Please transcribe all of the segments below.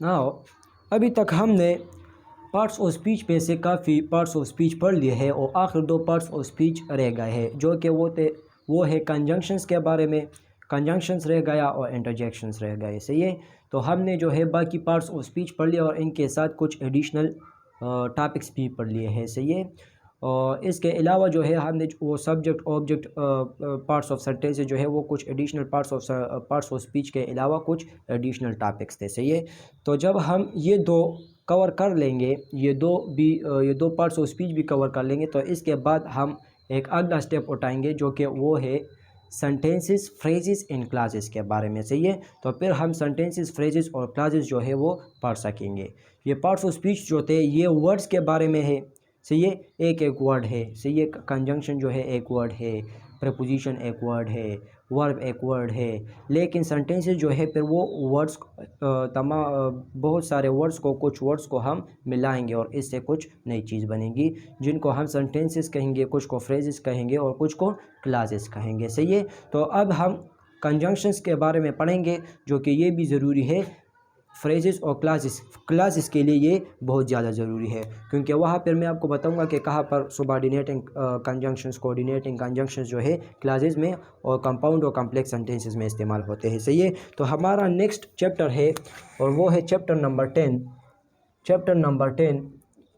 Now अभी तक हमने पार्ट्स ऑफ स्पीच में से काफ़ी पार्ट्स ऑफ स्पीच पढ़ लिए हैं और आखिर दो पार्ट्स ऑफ स्पीच रह गए हैं जो कि वो है कंजंक्शंस के बारे में। कंजंक्शंस रह गया और इंटरजेक्शंस रह गए। सही है, तो हमने जो है बाकी पार्ट्स ऑफ स्पीच पढ़ लिया और इनके साथ कुछ एडिशनल टॉपिक्स भी पढ़ लिए हैं। सही है, और इसके अलावा जो है हमने वो subject object parts of sentences जो है वो कुछ एडिशनल पार्ट्स ऑफ स्पीच के अलावा कुछ एडिशनल टॉपिक्स थे। सही है, तो जब हम ये दो कवर कर लेंगे, ये दो पार्ट्स ऑफ स्पीच भी कवर कर लेंगे, तो इसके बाद हम एक अगला स्टेप उठाएंगे जो कि वो है सेंटेंसेस फ्रेजेस इन क्लासेस के बारे में। सही है, तो फिर हम सेंटेंसेस फ्रेजेस और क्लासेस जो है वो पढ़ सकेंगे। ये पार्ट्स ऑफ स्पीच जो थे ये वर्ड्स के बारे में है। सही है, एक एक वर्ड है। सही है, कंजंक्शन जो है एक वर्ड है, प्रपोजिशन एक वर्ड है, वर्ब एक वर्ड है, लेकिन सेंटेंसेस जो है फिर वो वर्ड्स बहुत सारे वर्ड्स को, कुछ वर्ड्स को हम मिलाएंगे और इससे कुछ नई चीज़ बनेगी जिनको हम सेंटेंसेस कहेंगे, कुछ को फ्रेजेस कहेंगे और कुछ को क्लासेस कहेंगे। सही है, तो अब हम कंजंक्शंस के बारे में पढ़ेंगे जो कि ये भी ज़रूरी है। फ्रेजेस और क्लासेस के लिए ये बहुत ज़्यादा ज़रूरी है, क्योंकि वहाँ पर मैं आपको बताऊंगा कि कहाँ पर सबऑर्डिनेटिंग कंजंक्शंस, कोऑर्डिनेटिंग कंजंक्शंस जो है क्लासेस में और कंपाउंड और कॉम्प्लेक्स सेंटेंसेस में इस्तेमाल होते हैं। सही है, तो हमारा नेक्स्ट चैप्टर है और वो है चैप्टर नंबर 10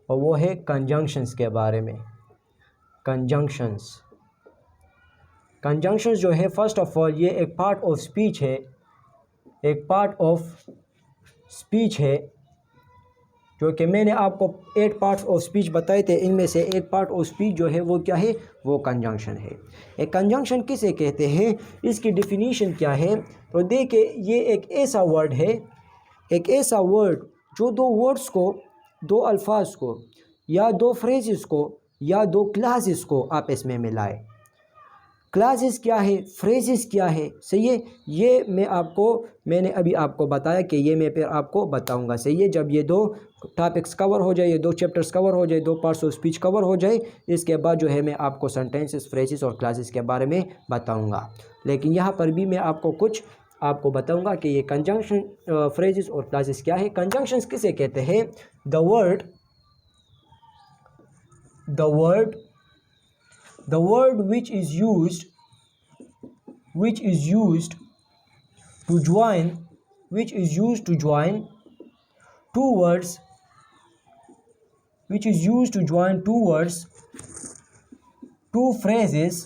और वो है कंजंक्शंस के बारे में। कंजंक्शंस जो है फर्स्ट ऑफ ऑल ये एक पार्ट ऑफ स्पीच है, एक पार्ट ऑफ स्पीच है जो कि मैंने आपको 8 पार्ट्स ऑफ स्पीच बताए थे। इनमें से एक पार्ट ऑफ स्पीच जो है वो क्या है, वो कंजंक्शन है। एक कंजंक्शन किसे कहते हैं, इसकी डिफिनीशन क्या है, तो देखिए ये एक ऐसा वर्ड है, एक ऐसा वर्ड जो दो वर्ड्स को, दो अल्फाज को या दो फ्रेजेस को या दो क्लासेस को आपस में मिलाए। क्लासेस क्या है, फ्रेजेस क्या है। सही है, ये मैंने अभी आपको बताया कि ये मैं फिर आपको बताऊंगा। सही है, जब ये दो टॉपिक्स कवर हो जाए, ये दो चैप्टर्स कवर हो जाए, दो पार्ट्स ऑफ स्पीच कवर हो जाए, इसके बाद जो है मैं आपको सेंटेंसेस, फ्रेजेस और क्लासेस के बारे में बताऊंगा। लेकिन यहाँ पर भी मैं आपको बताऊंगा कि ये कंजंक्शन, फ्रेजेस और क्लासेस क्या है। कंजंक्शंस किसे कहते हैं, the word which is used to join two words, two phrases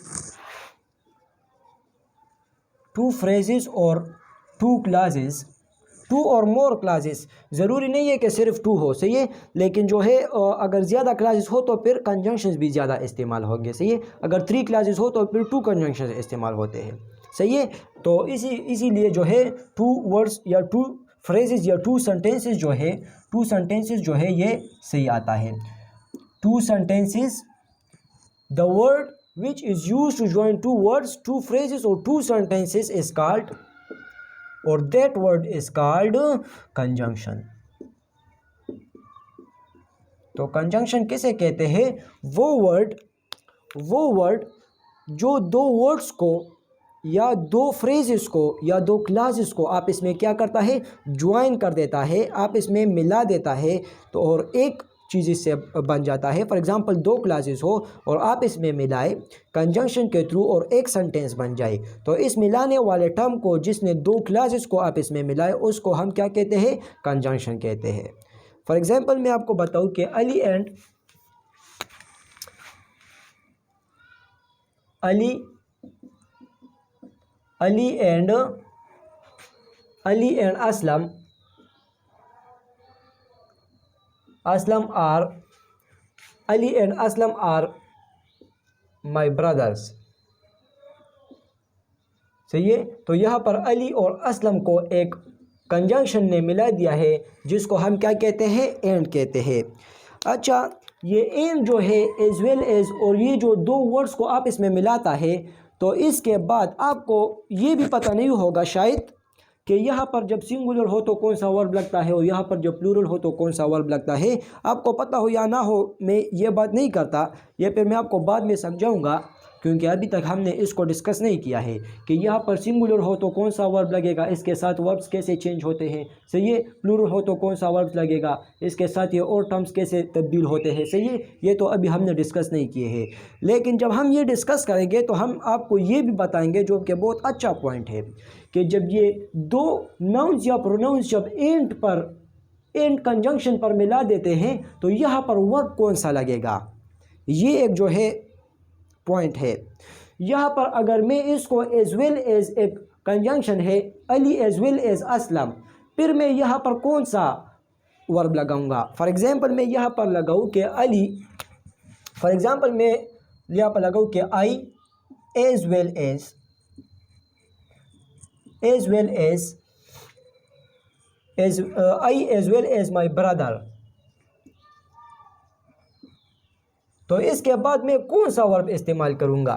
or two classes, two और मोर क्लासेस। ज़रूरी नहीं है कि सिर्फ टू हो। सही है, लेकिन जो है अगर ज़्यादा क्लासेस हो तो फिर कंजंक्शंस भी ज़्यादा इस्तेमाल होंगे। सही है, अगर 3 क्लासेस हो तो फिर 2 कंजंक्शंस इस्तेमाल होते हैं। सही है, तो इसीलिए जो है 2 वर्ड्स या 2 फ्रेजेस या 2 सेंटेंसेस जो है ये सही आता है। 2 sentences, the word which is used to join 2 words, 2 phrases और 2 सेंटेंसेस इज कॉल्ड, और that word is called conjunction। तो कंजंक्शन किसे कहते हैं, वो वर्ड जो दो वर्ड्स को या दो फ्रेजेस को या दो क्लासेस को आपस में क्या करता है, ज्वाइन कर देता है, आपस में मिला देता है, तो और एक चीज़ इससे बन जाता है। फॉर एग्जांपल 2 क्लासेस हो और आप इसमें मिलाए कंजंक्शन के थ्रू और एक सेंटेंस बन जाए, तो इस मिलाने वाले टर्म को, जिसने 2 क्लासेस को आप इसमें मिलाए, उसको हम क्या कहते हैं, कंजंक्शन कहते हैं। फॉर एग्जांपल मैं आपको बताऊं कि Ali and Aslam are my brothers. सही है, तो यहाँ पर अली और असलम को एक कंजंक्शन ने मिला दिया है जिसको हम क्या कहते हैं, एंड कहते हैं। अच्छा, ये एंड जो है एज वेल एज, और ये जो 2 वर्ड्स को आप इसमें मिलाता है, तो इसके बाद आपको ये भी पता नहीं होगा शायद कि यहाँ पर जब सिंगुलर हो तो कौन सा वर्ब लगता है और यहाँ पर जब प्लूरल हो तो कौन सा वर्ब लगता है। आपको पता हो या ना हो, मैं ये बात नहीं करता, ये फिर मैं आपको बाद में समझाऊंगा। क्योंकि अभी तक हमने इसको डिस्कस नहीं किया है कि यहाँ पर सिंगुलर हो तो कौन सा वर्ब लगेगा, इसके साथ वर्ब्स कैसे चेंज होते हैं, सही है। प्लूरल हो तो कौन सा वर्ब लगेगा, इसके साथ ये और टर्म्स कैसे तब्दील होते हैं, सही है। ये तो अभी हमने डिस्कस नहीं किए हैं, लेकिन जब हम ये डिस्कस करेंगे तो हम आपको ये भी बताएंगे, जो कि बहुत अच्छा पॉइंट है, कि जब ये दो नाउन्स या प्रोनाउंस जब एंड कंजंक्शन पर मिला देते हैं तो यहाँ पर वर्ब कौन सा लगेगा, ये एक जो है पॉइंट है। यहाँ पर अगर मैं इसको एज वेल एज एक कंजंक्शन है Ali as well as Aslam, फिर मैं यहाँ पर कौन सा वर्ब लगाऊंगा। फॉर एग्जांपल मैं यहाँ पर लगाऊँ कि अली, फॉर एग्जांपल मैं यहाँ पर लगाऊँ कि I as well as my brother, तो इसके बाद मैं कौन सा वर्ब इस्तेमाल करूँगा।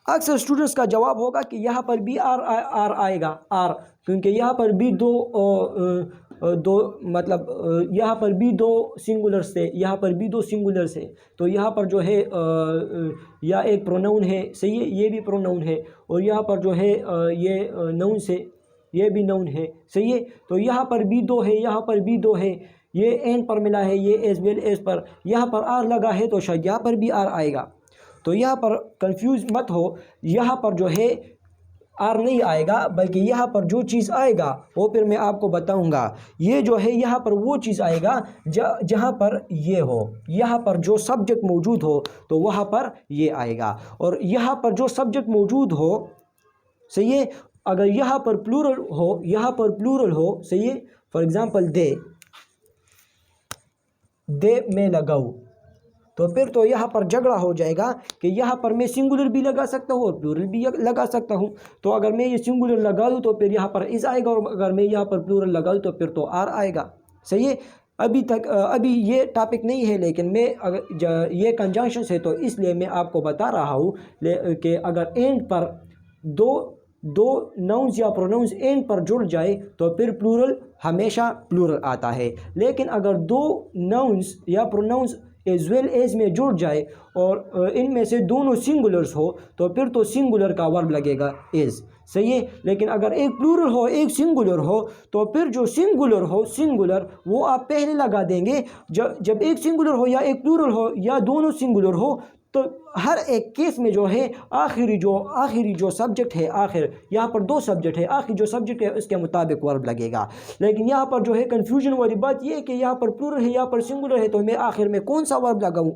अक्सर स्टूडेंट्स का जवाब होगा कि यहाँ पर भी आर आएगा, आर, क्योंकि यहाँ पर भी यहाँ पर भी दो सिंगुलर्स थे, यहाँ पर भी दो सिंगुलर्स है, तो यहाँ पर जो है या एक प्रोनाउन है, सही है, ये भी प्रोनाउन है, और यहाँ पर जो है ये नाउन से, ये भी नाउन है, सही है। तो यहाँ पर भी दो है, यहाँ पर भी दो है, ये एंड पर मिला है, ये एज वेल एज पर, यहाँ पर आर लगा है तो शायद यहाँ पर भी आर आएगा। तो यहाँ पर कंफ्यूज मत हो, यहाँ पर जो है आर नहीं आएगा, बल्कि यहाँ पर जो चीज़ आएगा वो फिर मैं आपको बताऊंगा। ये जो है यहाँ पर वो चीज़ आएगा जहाँ पर ये हो, यहाँ पर जो सब्जेक्ट मौजूद हो तो वहाँ पर ये आएगा, और यहाँ पर जो सब्जेक्ट मौजूद हो, सही है, अगर यहाँ पर प्लूरल हो, यहाँ पर प्लूरल हो, सही है। फॉर एग्जांपल दे मैं लगाऊँ, तो फिर तो यहाँ पर झगड़ा हो जाएगा कि यहाँ पर मैं सिंगुलर भी लगा सकता हूँ और प्लूरल भी लगा सकता हूँ। तो अगर मैं ये सिंगुलर लगा दूँ तो फिर यहाँ पर इस आएगा, और अगर मैं यहाँ पर प्लूरल लगा दूँ तो फिर तो आर आएगा, सही है। अभी ये टॉपिक नहीं है, लेकिन मैं अगर ये कंजंक्शन है तो इसलिए मैं आपको बता रहा हूँ कि अगर एंड पर दो नाउन्स या प्रोनाउंस एंड पर जुड़ जाए तो फिर प्लूरल हमेशा प्लूरल आता है। लेकिन अगर दो नाउन्स या प्रोनाउंस एज वेल एज में जुड़ जाए और इनमें से दोनों सिंगुलर्स हो तो फिर तो सिंगुलर का वर्ब लगेगा एज, सही है। लेकिन अगर एक प्लूरल हो एक सिंगुलर हो तो फिर जो सिंगुलर वो आप पहले लगा देंगे। जब एक सिंगुलर हो या एक प्लूरल हो या दोनों सिंगुलर हो तो हर एक केस में जो है आखिरी जो सब्जेक्ट है, आखिर यहाँ पर दो सब्जेक्ट है, आखिरी जो सब्जेक्ट है उसके मुताबिक वर्ब लगेगा। लेकिन यहाँ पर जो है कन्फ्यूजन वाली बात ये है कि यहाँ पर प्लूरल है, यहाँ पर सिंगुलर है, तो मैं आखिर में कौन सा वर्ब लगाऊँ,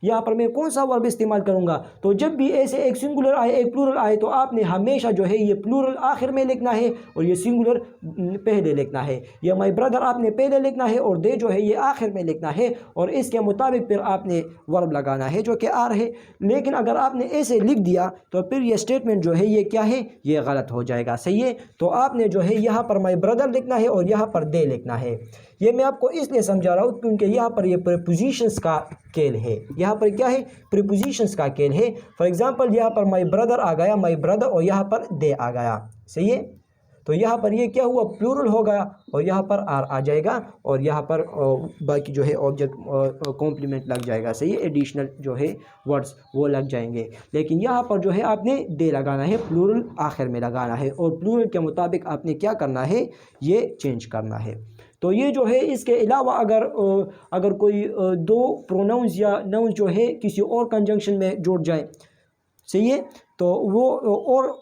यहाँ पर मैं कौन सा वर्ब इस्तेमाल करूँगा। तो जब भी ऐसे एक सिंगुलर आए एक प्लूरल आए तो आपने हमेशा जो है ये प्लूरल आखिर में लिखना है और ये सिंगुलर पहले लिखना है। ये माई ब्रदर आपने पहले लिखना है और दे जो है ये आखिर में लिखना है, और इसके मुताबिक फिर आपने वर्ब लगाना है जो कि आर है। लेकिन अगर आपने ऐसे लिख दिया तो फिर ये स्टेटमेंट जो है ये क्या है, ये गलत हो जाएगा, सही है। तो आपने जो है यहाँ पर माई ब्रदर लिखना है और यहाँ पर दे लिखना है। ये मैं आपको इसलिए समझा रहा हूँ क्योंकि यहाँ पर ये प्रीपोजिशंस का खेल है, यहाँ पर क्या है, प्रीपोजिशंस का खेल है। फॉर एग्जांपल यहाँ पर माई ब्रदर आ गया, माई ब्रदर, और यहाँ पर दे आ गया, सही है। तो यहाँ पर ये क्या हुआ, प्लूरल हो गया और यहाँ पर आर आ जाएगा और यहाँ पर बाकी जो है ऑब्जेक्ट कॉम्प्लीमेंट लग जाएगा, सही है, एडिशनल जो है वर्ड्स वो लग जाएंगे। लेकिन यहाँ पर जो है आपने दे लगाना है, प्लूरल आखिर में लगाना है और प्लूरल के मुताबिक आपने क्या करना है, ये चेंज करना है। तो ये जो है इसके अलावा अगर कोई दो प्रोनाउंस या नाउंस जो है किसी और कंजंक्शन में जुड़ जाए, सही है, तो वो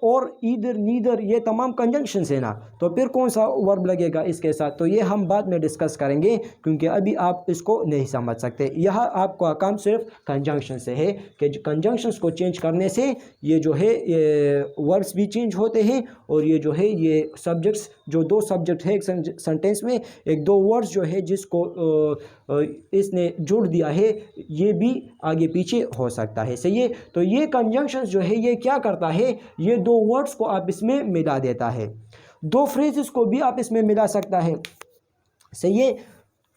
और ईदर नीदर ये तमाम कंजंक्शंस है ना, तो फिर कौन सा वर्ब लगेगा इसके साथ, तो ये हम बाद में डिस्कस करेंगे क्योंकि अभी आप इसको नहीं समझ सकते। यह आपका काम सिर्फ कंजंक्शन से है कि कंजंक्शंस को चेंज करने से ये जो है ये वर्ब्स भी चेंज होते हैं और ये जो है ये सब्जेक्ट्स, जो दो सब्जेक्ट है एक सेंटेंस में, एक दो वर्ड्स जो है जिसको इसने जोड़ दिया है, ये भी आगे पीछे हो सकता है, सही है। तो ये कंजंक्शंस जो है ये क्या करता है, ये दो वर्ड्स को आप इसमें मिला देता है, दो फ्रेजेस को भी आप इसमें मिला सकता है, सही है।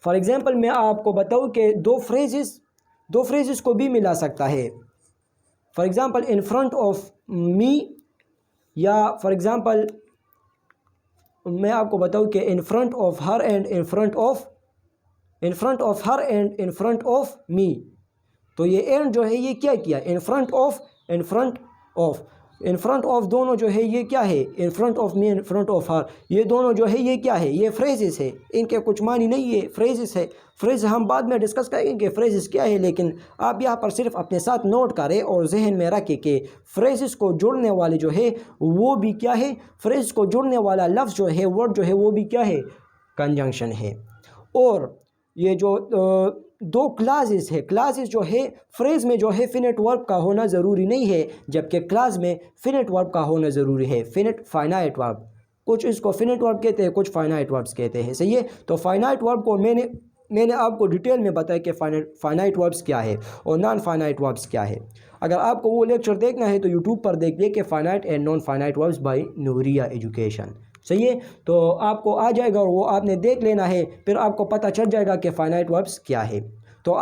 फॉर एग्जांपल मैं आपको बताऊं कि दो फ्रेजेस को भी मिला सकता है। For example in front of me, या फॉर एग्जांपल मैं आपको बताऊं कि in front of her and in front of her and in front of me. तो ये एंड जो है ये क्या किया, in front of in front of दोनों जो है ये क्या है, in front of me, in front of her, ये दोनों जो है ये क्या है, ये फ्रेजेस है, इनके कुछ मानी नहीं है, फ्रेजेस है। फ्रेज हम बाद में डिस्कस करेंगे कि फ्रेजेस क्या है, लेकिन आप यहाँ पर सिर्फ अपने साथ नोट करें और जहन में रखें कि फ्रेजेस को जोड़ने वाले जो है वो भी क्या है, फ्रेज को जोड़ने वाला लफ्ज़ जो है, वर्ड जो है वो भी क्या है, कंजंक्शन है। और ये जो दो क्लासेस है, क्लासेस जो है फ्रेज में जो है फिनिट वर्ब का होना ज़रूरी नहीं है, जबकि क्लास में फिनिट वर्ब का होना ज़रूरी है। फिनिट फाइनाइट वर्ब, कुछ इसको फिनिट वर्ब कहते हैं, कुछ फाइनाइट वर्ब्स कहते हैं, सही है। तो फाइनाइट वर्ब को मैंने आपको डिटेल में बताया कि फाइनाइट वर्ब्स क्या है और नॉन फाइनाइट वर्ब्स क्या है। अगर आपको वो लेक्चर देखना है तो यूट्यूब पर देखिए कि finite and non finite verbs by Nooria education, सही है। तो आपको आ जाएगा और वो आपने देख लेना है, फिर आपको पता चल जाएगा कि फाइनाइट वर्ब्स क्या है। तो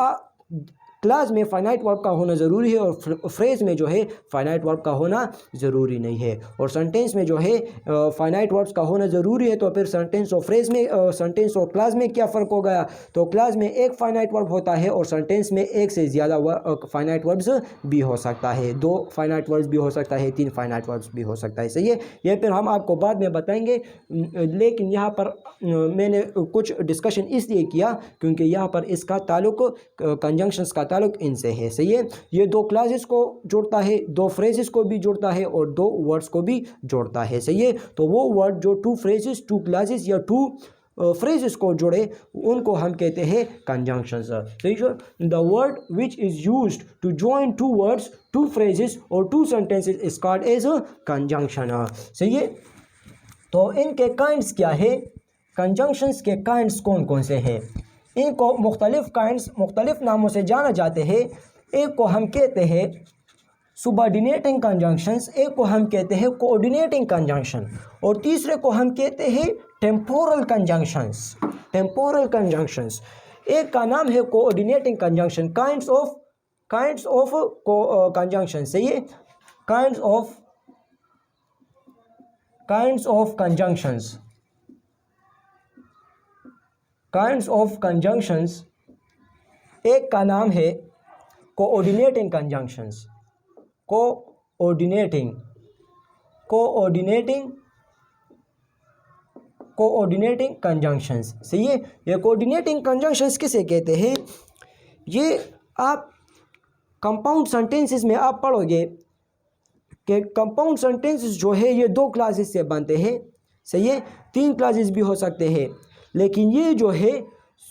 क्लास में फाइनाइट वर्ब का होना ज़रूरी है और फ्रेज में जो है फाइनाइट वर्ब का होना ज़रूरी नहीं है। और सेंटेंस में जो है फाइनाइट वर्ब्स का होना ज़रूरी है। तो फिर सेंटेंस और फ्रेज में, सेंटेंस और क्लास में क्या फ़र्क हो गया, तो क्लास में एक फाइनाइट वर्ब होता है और सेंटेंस में एक से ज़्यादा फाइनाइट वर्ब्स भी हो सकता है, 2 फाइनाइट वर्ब्स भी हो सकता है, 3 फाइनाइट वर्ब्स भी हो सकता है, सही है। ये फिर हम आपको बाद में बताएंगे, लेकिन यहाँ पर मैंने कुछ डिस्कशन इसलिए किया क्योंकि यहाँ पर इसका ताल्लुक, कंजंक्शंस का ताल्लुक इनसे है, सही है। ये 2 क्लासेस को जोड़ता है, 2 फ्रेजेस को भी जोड़ता है और 2 वर्ड्स को भी जोड़ता है, सही है। तो वो वर्ड जो 2 फ्रेजेस, 2 क्लासेस या 2 फ्रेजेस को जोड़े उनको हम कहते हैं कंजंक्शंस, सही है। The word which is used to join 2 words, 2 phrases और 2 sentences is called as a conjunction, सही है। तो इनके काइंड्स क्या है, कंजंक्शंस के काइंड्स कौन कौन से हैं, इनको मुख्तलिफ नामों से जाना जाते हैं। एक को हम कहते हैं सुबऑर्डिनेटिंग कंजंक्शंस, एक को हम कहते हैं कोऑर्डिनेटिंग कंजंक्शन और तीसरे को हम कहते हैं टेम्पोरल कंजंक्शंस। एक का नाम है coordinating conjunction, kinds of conjunction, सही है। काइंड्स ऑफ कंजंक्शंस, एक का नाम है कोऑर्डिनेटिंग कंजंक्शंस, कोऑर्डिनेटिंग कंजंक्शंस, सही है। ये कोऑर्डिनेटिंग कंजंक्शंस किसे कहते हैं, ये आप कंपाउंड सेंटेंसेस में आप पढ़ोगे कि कंपाउंड सेंटेंसेस जो है ये 2 क्लासेस से बनते हैं, सही है। 3 क्लासेस भी हो सकते हैं, लेकिन ये जो है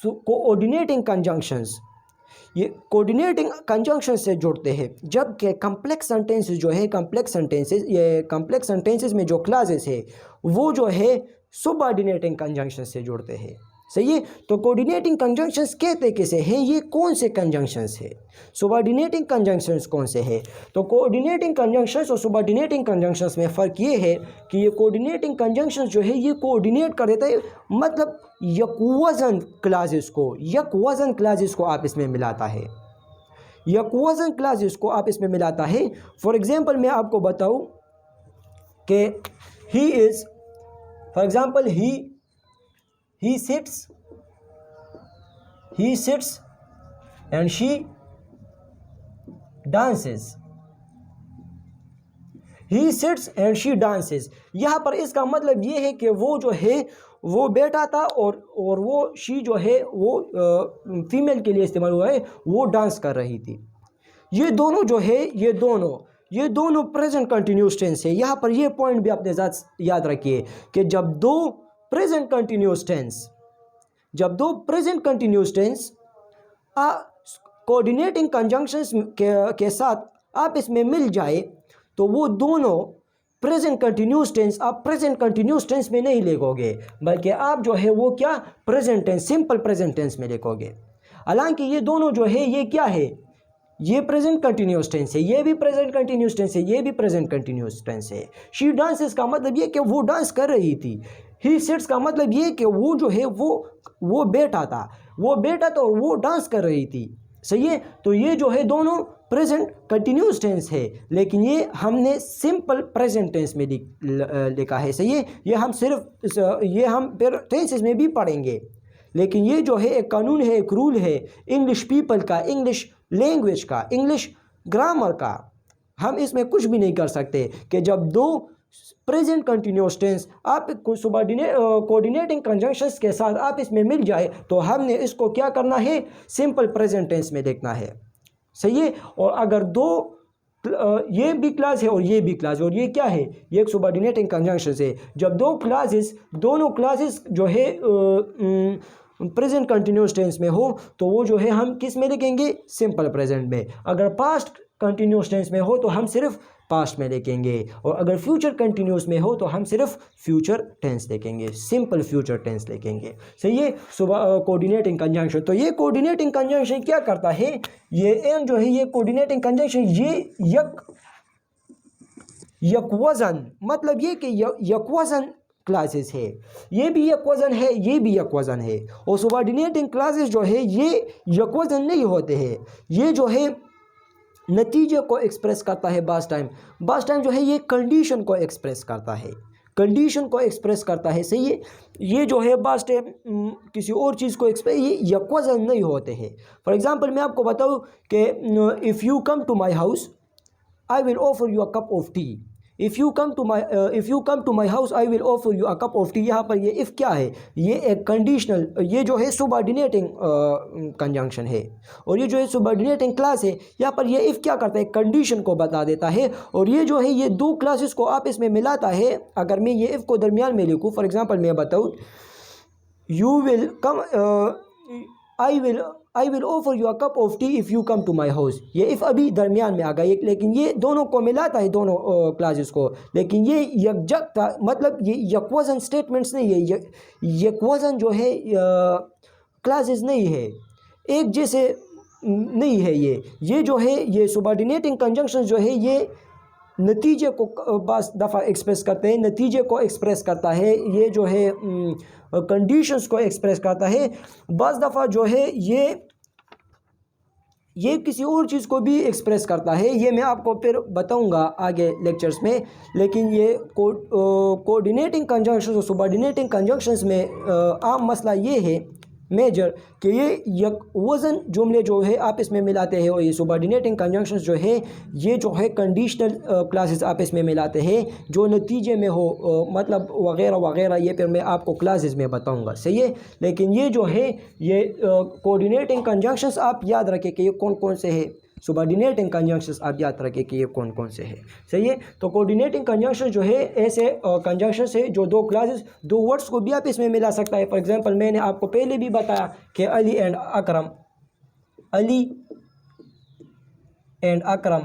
कोऑर्डिनेटिंग कंजंक्शंस, ये कोऑर्डिनेटिंग कंजंक्शन से जुड़ते हैं। जबकि कॉम्प्लेक्स सेंटेंसेस जो है, कॉम्प्लेक्स सेंटेंसेस में जो क्लासेस है वो जो है सबऑर्डिनेटिंग कंजंक्शन से जुड़ते हैं, सही है। तो कोऑर्डिनेटिंग कंजंक्शंस कहते किसे हैं, ये कौन से कंजंक्शंस है, सबऑर्डिनेटिंग कंजंक्शंस कौन से है। तो कोऑर्डिनेटिंग कंजंक्शंस और सबऑर्डिनेटिंग कंजंक्शंस में फ़र्क ये है कि ये कोऑर्डिनेटिंग कंजंक्शंस जो है ये कोऑर्डिनेट कर देता है, मतलब यकवज़न क्लासेस को आप इसमें मिलाता है, यकवज़न क्लासेस को आप इसमें मिलाता है। फॉर एग्जांपल मैं आपको बताऊं कि he is, for example he sits and she dances, यहाँ पर इसका मतलब ये है कि वो जो है वो बैठा था और वो शी जो है वो फीमेल के लिए इस्तेमाल हुआ है, वो डांस कर रही थी। ये दोनों जो है ये दोनों प्रेजेंट कंटिन्यूस टेंस है। यहाँ पर ये पॉइंट भी अपने साथ याद रखिए कि जब दो present continuous tense coordinating conjunctions के साथ आप इसमें मिल जाए तो वो दोनों प्रेजेंट कंटिन्यूस टेंस आप प्रेजेंट कंटिन्यूस टेंस में नहीं लिखोगे, बल्कि आप जो है वो क्या, present tense, simple present tense में लिखोगे। हालांकि ये दोनों जो है ये क्या है, ये प्रेजेंट कंटिन्यूस टेंस है, ये भी प्रेजेंट कंटिन्यूस टेंस है, ये भी प्रेजेंट कंटिन्यूस टेंस है। शी डांसेस का मतलब ये कि वो डांस कर रही थी। ही सिट्स का मतलब ये कि वो जो है वो बैठा था और वो डांस कर रही थी, सही है। तो ये जो है दोनों प्रेजेंट कंटिन्यूस टेंस है, लेकिन ये हमने सिंपल प्रेजेंट टेंस में लिखा है, सही है। ये हम फिर टेंसेस में भी पढ़ेंगे, लेकिन ये जो है एक कानून है, एक रूल है इंग्लिश पीपल का, इंग्लिश लैंग्वेज का, इंग्लिश ग्रामर का, हम इसमें कुछ भी नहीं कर सकते कि जब दो प्रेजेंट कंटिन्यूस टेंस आप कोऑर्डिनेटिंग कंजंक्शंस के साथ आप इसमें मिल जाए तो हमने इसको क्या करना है, सिंपल प्रेजेंट टेंस में देखना है, सही है। और अगर दो ये भी क्लास है और ये भी क्लास है और ये क्या है, ये एक सबऑर्डिनेटिंग कंजंक्शन है। जब दो क्लासेस दोनों क्लासेस जो है प्रेजेंट कंटिन्यूस टेंस में हो तो वो जो है हम किस में लिखेंगे, सिंपल प्रेजेंट में। अगर पास्ट कंटिन्यूस टेंस में हो तो हम सिर्फ पास्ट में लिखेंगे, और अगर फ्यूचर कंटिन्यूस में हो तो हम सिर्फ फ्यूचर टेंस लिखेंगे, सिंपल फ्यूचर टेंस लिखेंगे, सही है। कोऑर्डिनेटिंग कंजंक्शन, तो ये कोऑर्डिनेटिंग कंजंक्शन क्या करता है, ये एन जो है ये कोऑर्डिनेटिंग कंजंक्शन ये यकवजन, मतलब ये कि यकवजन क्लासेस है, ये भी यकवजन है, ये भी यकवजन है। और सबऑर्डिनेटिंग क्लासेस जो है ये यकवजन नहीं होते हैं, ये जो है नतीजे को एक्सप्रेस करता है। बास टाइम जो है ये कंडीशन को एक्सप्रेस करता है, कंडीशन को एक्सप्रेस करता है, सही है। ये जो है बास टाइम किसी और चीज़ को एक्सप्रेस, ये यकवजन नहीं होते हैं। फॉर एग्जांपल मैं आपको बताऊँ कि if you come to my house I will offer you a cup of tea, if you come to my house I will offer you a cup of tea. यहाँ पर ये इफ़ क्या है, ये एक कंडीशनल, ये जो है सबऑर्डिनेटिंग कंजंक्शन है, और ये जो है सबऑर्डिनेटिंग क्लास है। यहाँ पर ये इफ़ क्या करता है, कंडीशन को बता देता है, और ये जो है ये दो क्लासेस को आपस में मिलाता है। अगर मैं ये इफ़ को दरमियान में लिखूँ, फॉर एग्जांपल मैं बताऊँ you will come, I will offer you a cup of tea if you come to my house, ये इफ़ अभी दरमियान में आ गया, लेकिन ये दोनों को मिलाता है, दोनों क्लासेस को, लेकिन ये यकजहता, मतलब ये यकवजन स्टेटमेंट्स नहीं है, यकवजन जो है क्लासेस नहीं है, एक जैसे नहीं है। ये जो है ये सबऑर्डिनेटिंग कंजंक्शन जो है ये नतीजे को बास दफ़ा एक्सप्रेस करते हैं, नतीजे को एक्सप्रेस करता है, ये जो है कंडीशंस को एक्सप्रेस करता है। बास दफ़ा जो है ये किसी और चीज़ को भी एक्सप्रेस करता है, ये मैं आपको फिर बताऊंगा आगे लेक्चर्स में। लेकिन ये कोऑर्डिनेटिंग कंजंक्शंस और सबऑर्डिनेटिंग कंजंक्शंस में आम मसला ये है मेजर कि ये यकवजन जुमले जो है आप इसमें मिलाते हैं, और ये सबऑर्डिनेटिंग कंजंक्शंस जो है ये जो है कंडीशनल क्लासेस आप इसमें मिलाते हैं जो नतीजे में हो, मतलब वगैरह वगैरह, ये फिर मैं आपको क्लासेस में बताऊंगा, सही है। लेकिन ये जो है ये कोऑर्डिनेटिंग कंजंक्शंस आप याद रखें कि ये कौन कौन से हैं, सबऑर्डिनेटिंग कंजंक्शंस आप याद रखें कि ये कौन कौन से हैं, सही है। तो कोऑर्डिनेटिंग कंजंक्शन जो है ऐसे कंजंक्शन है जो दो क्लासेस, दो वर्ड्स को भी आप इसमें मिला सकता है। फॉर एग्जांपल मैंने आपको पहले भी बताया कि अली एंड अकरम, अली एंड अकरम,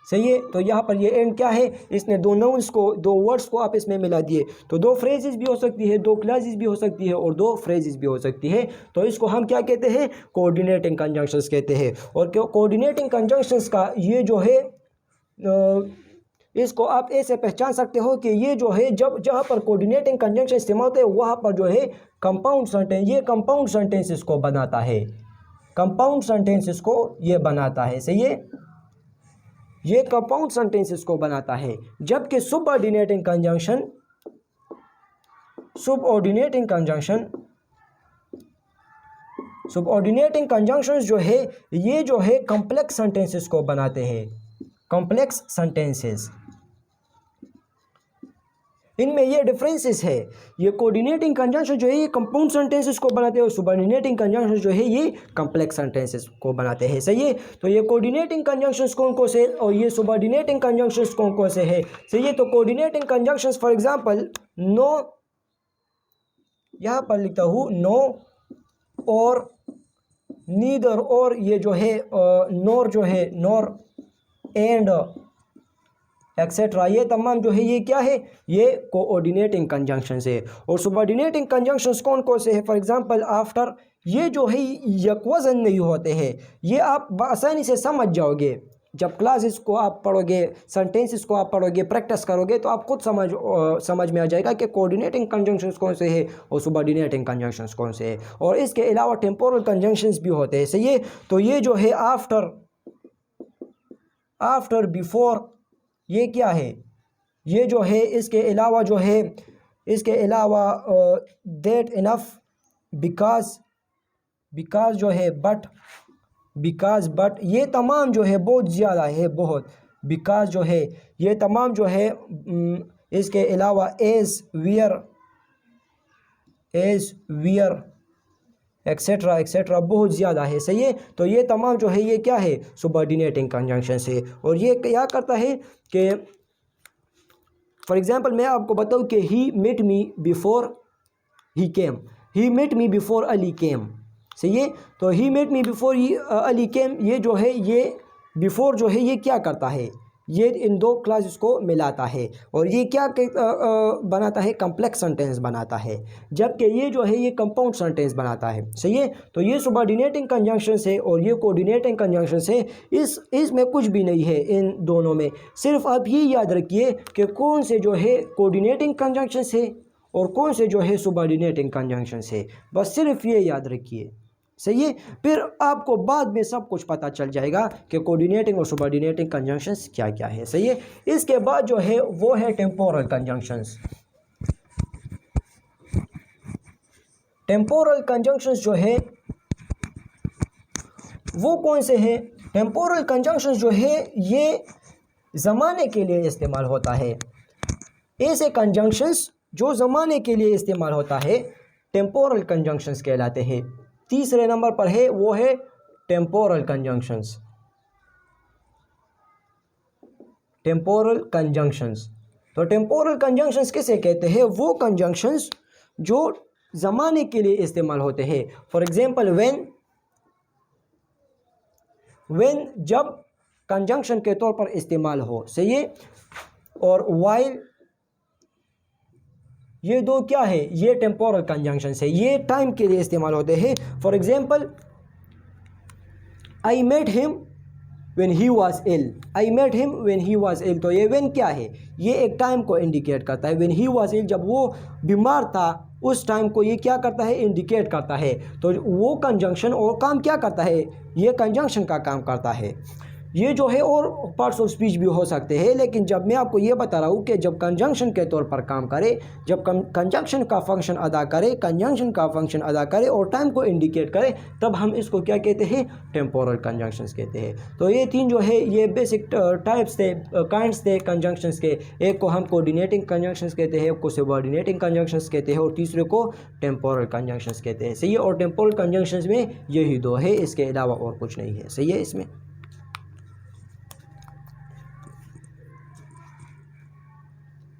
सही है। तो यहाँ पर ये एंड क्या है, इसने दो नाउन्स को, दो वर्ड्स को आप इसमें मिला दिए। तो दो फ्रेजेस भी हो सकती है, दो क्लासेस भी हो सकती है, और दो फ्रेजेस भी हो सकती है। तो इसको हम क्या कहते हैं, कोऑर्डिनेटिंग कंजंक्शंस कहते हैं। और कोऑर्डिनेटिंग कंजंक्शंस का ये जो है इसको आप ऐसे पहचान सकते हो कि ये जो है जब जहाँ पर कोऑर्डिनेटिंग कंजंक्शन इस्तेमाल होते हैं वहाँ पर जो है कंपाउंड सेंटेंस, ये कंपाउंड सेंटेंसेस को बनाता है, कंपाउंड सेंटेंसेस को ये बनाता है, सही है, ये कंपाउंड सेंटेंसेस को बनाता है। जबकि सबऑर्डिनेटिंग कंजंक्शंस जो है ये जो है कॉम्प्लेक्स सेंटेंसेस को बनाते हैं, कॉम्प्लेक्स सेंटेंसेस, इनमें ये डिफरेंसेस है। ये कोऑर्डिनेटिंग कंजंक्शन जो है ये कंपाउंड सेंटेंसेस को बनाते हैं, और सबऑर्डिनेटिंग कंजंक्शन जो है ये कॉम्प्लेक्स सेंटेंसेस को बनाते हैं, सही है। तो ये कोऑर्डिनेटिंग कंजंक्शंस कौन कौन से और ये सबऑर्डिनेटिंग कंजंक्शंस कौन कौन से है, सही है। तो coordinating conjunctions for example no, यहाँ पर लिखता हूँ नो और नीदर, और ये जो है नॉर जो है नॉर एंड एक्सेट्रा, ये तमाम जो है ये क्या है, ये कोऑर्डिनेटिंग कंजंक्शंस है। और सबऑर्डिनेटिंग कंजंक्शंस कौन कौन से हैं, फॉर एग्जांपल आफ्टर, ये जो है यकवजन नहीं होते हैं, ये आप आसानी से समझ जाओगे जब क्लासेस को आप पढ़ोगे, सेंटेंसेस को आप पढ़ोगे, प्रैक्टिस करोगे तो आप खुद समझ में आ जाएगा कि कोऑर्डिनेटिंग कंजंक्शंस कौन से हैं और सबऑर्डिनेटिंग कंजंक्शंस कौन से हैं। और इसके अलावा टेम्पोरल कंजंक्शंस भी होते हैं, सही है। तो ये जो है आफ्टर बिफोर, ये क्या है, ये जो है इसके अलावा जो है इसके अलावा दैट इनफ, बिकॉज जो है बट, ये तमाम जो है बहुत ज़्यादा है, बहुत बिकॉज जो है ये तमाम जो है इसके अलावा एज वियर एक्सेट्रा एक्सेट्रा बहुत ज़्यादा है, सही है। तो ये तमाम जो है ये क्या है, सुबॉर्डिनेटिंग कंजंक्शन है। और ये क्या करता है कि फॉर एग्जांपल मैं आपको बताऊं कि he met me before he came, he met me before Ali came, सही है। तो he met me before Ali came, ये जो है ये बिफोर जो है ये क्या करता है, ये इन दो क्लासेस को मिलाता है और ये क्या बनाता है, कम्प्लेक्स सेंटेंस बनाता है, जबकि ये जो है ये कंपाउंड सेंटेंस बनाता है, सही है। तो ये सुबॉर्डिनेटिंग कंजंक्शन है और ये कोऑर्डिनेटिंग कंजंक्शन है। इसमें कुछ भी नहीं है इन दोनों में, सिर्फ आप ये याद रखिए कि कौन से जो है कोऑर्डिनेटिंग कंजंक्शन है और कौन से जो है सुबॉर्डिनेटिंग कंजंक्शन है, बस सिर्फ ये याद रखिए, सही है। फिर आपको बाद में सब कुछ पता चल जाएगा कि कोऑर्डिनेटिंग और सुबॉर्डिनेटिंग कंजंक्शंस क्या क्या है, सही है। इसके बाद जो है वो है टेम्पोरल कंजंक्शंस। टेम्पोरल कंजंक्शंस जो है वो कौन से हैं? टेम्पोरल कंजंक्शंस जो है ये ज़माने के लिए इस्तेमाल होता है। ऐसे कंजंक्शंस जो ज़माने के लिए इस्तेमाल होता है टेम्पोरल कंजंक्शंस कहलाते हैं। तीसरे नंबर पर है वो है टेम्पोरल कंजंक्शंस। टेम्पोरल कंजंक्शंस, तो टेम्पोरल कंजंक्शंस किसे कहते हैं? वो कंजंक्शंस जो ज़माने के लिए इस्तेमाल होते हैं। फॉर एग्जांपल व्हेन जब कंजंक्शन के तौर पर इस्तेमाल हो, सही है। और व्हाइल, ये दो क्या है, ये टेम्पोरल कंजंक्शन है, ये टाइम के लिए इस्तेमाल होते हैं। For example I met him when he was ill, I met him when he was ill, तो ये व्हेन क्या है, ये एक टाइम को इंडिकेट करता है। व्हेन ही वाज इल, जब वो बीमार था उस टाइम को ये क्या करता है, इंडिकेट करता है। तो वो कंजंक्शन और काम क्या करता है, ये कंजंक्शन का काम करता है। ये जो है और पार्ट्स ऑफ स्पीच भी हो सकते हैं, लेकिन जब मैं आपको ये बता रहा हूँ कि जब कंजंक्शन के तौर पर काम करे, जब कंजंक्शन का फंक्शन अदा करे, कंजंक्शन का फंक्शन अदा करे और टाइम को इंडिकेट करे, तब हम इसको क्या कहते हैं, टेम्पोरल कंजंक्शंस कहते हैं। तो ये तीन जो है ये बेसिक टाइप्स थे, काइंड्स थे कंजंक्शंस के। एक को हम कोऑर्डिनेटिंग कंजंक्शंस कहते हैं, एक को सबऑर्डिनेटिंग कंजंक्शंस कहते हैं और तीसरे को टेम्पोरल कंजंक्शंस कहते हैं, सही है। और टेम्पोरल कंजंक्शंस में यही दो है, इसके अलावा और कुछ नहीं है, सही है इसमें।